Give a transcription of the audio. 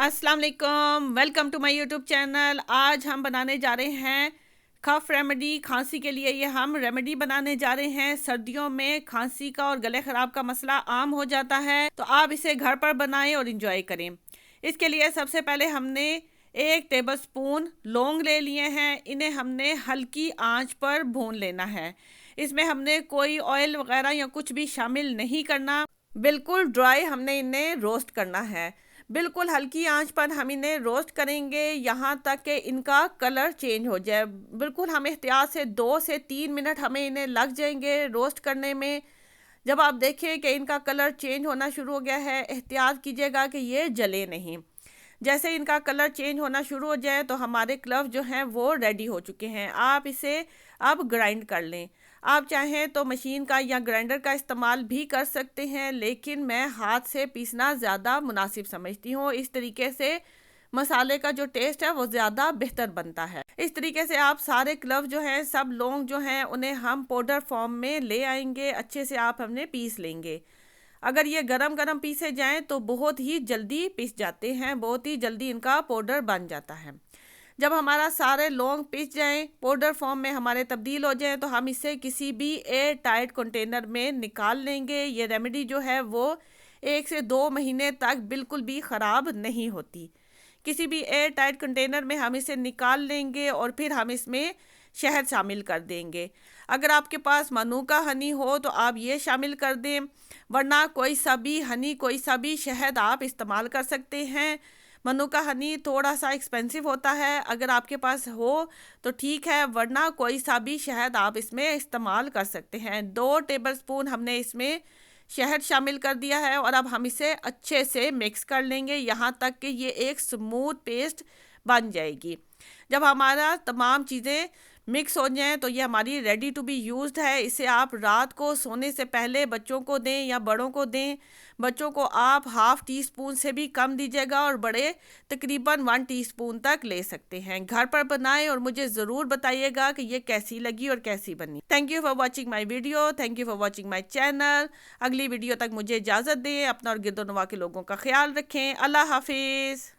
अस्सलाम वालेकुम, welcome to my YouTube channel. आज हम बनाने जा रहे हैं कफ रेमेडी। खांसी के लिए ये हम रेमेडी बनाने जा रहे हैं। सर्दियों में खांसी का और गले ख़राब का मसला आम हो जाता है, तो आप इसे घर पर बनाएं और इंजॉय करें। इसके लिए सबसे पहले हमने 1 टेबलस्पून लौंग ले लिए हैं। इन्हें हमने हल्की आंच पर भून लेना है। इसमें हमने कोई ऑयल वगैरह या कुछ भी शामिल नहीं करना, बिल्कुल ड्राई हमने इन्हें रोस्ट करना है। बिल्कुल हल्की आंच पर हम इन्हें रोस्ट करेंगे यहाँ तक कि इनका कलर चेंज हो जाए। बिल्कुल हम एहतियात से 2 से 3 मिनट हमें इन्हें लग जाएंगे रोस्ट करने में। जब आप देखें कि इनका कलर चेंज होना शुरू हो गया है, एहतियात कीजिएगा कि ये जले नहीं। जैसे इनका कलर चेंज होना शुरू हो जाए तो हमारे क्लव जो हैं वो रेडी हो चुके हैं। आप इसे अब ग्राइंड कर लें। आप चाहें तो मशीन का या ग्राइंडर का इस्तेमाल भी कर सकते हैं, लेकिन मैं हाथ से पीसना ज़्यादा मुनासिब समझती हूँ। इस तरीके से मसाले का जो टेस्ट है वो ज़्यादा बेहतर बनता है। इस तरीके से आप सारे क्लव जो हैं, सब लौंग जो हैं, उन्हें हम पाउडर फॉर्म में ले आएंगे। अच्छे से आप हमने पीस लेंगे। अगर ये गरम गरम पीसे जाएं तो बहुत ही जल्दी पीस जाते हैं, बहुत ही जल्दी इनका पाउडर बन जाता है। जब हमारा सारे लौंग पीस जाएं, पाउडर फॉर्म में हमारे तब्दील हो जाएं, तो हम इसे किसी भी एयर टाइट कंटेनर में निकाल लेंगे। ये रेमेडी जो है वो 1 से 2 महीने तक बिल्कुल भी ख़राब नहीं होती। किसी भी एयर टाइट कंटेनर में हम इसे निकाल लेंगे और फिर हम इसमें शहद शामिल कर देंगे। अगर आपके पास मनुका हनी हो तो आप ये शामिल कर दें, वरना कोई सा भी हनी, कोई सा भी शहद आप इस्तेमाल कर सकते हैं। मनुका हनी थोड़ा सा एक्सपेंसिव होता है, अगर आपके पास हो तो ठीक है, वरना कोई सा भी शहद आप इसमें इस्तेमाल कर सकते हैं। 2 टेबलस्पून हमने इसमें शहद शामिल कर दिया है और अब हम इसे अच्छे से मिक्स कर लेंगे यहाँ तक कि ये एक स्मूथ पेस्ट बन जाएगी। जब हमारा तमाम चीज़ें मिक्स हो जाएं तो ये हमारी रेडी टू बी यूज्ड है। इसे आप रात को सोने से पहले बच्चों को दें या बड़ों को दें। बच्चों को आप ½ टीस्पून से भी कम दीजिएगा और बड़े तकरीबन 1 टीस्पून तक ले सकते हैं। घर पर बनाएं और मुझे ज़रूर बताइएगा कि ये कैसी लगी और कैसी बनी। Thank you for watching my video, thank you for watching my channel. अगली वीडियो तक मुझे इजाज़त दें। अपना और गिरदोनवा के लोगों का ख्याल रखें। अल्लाह हाफिज़।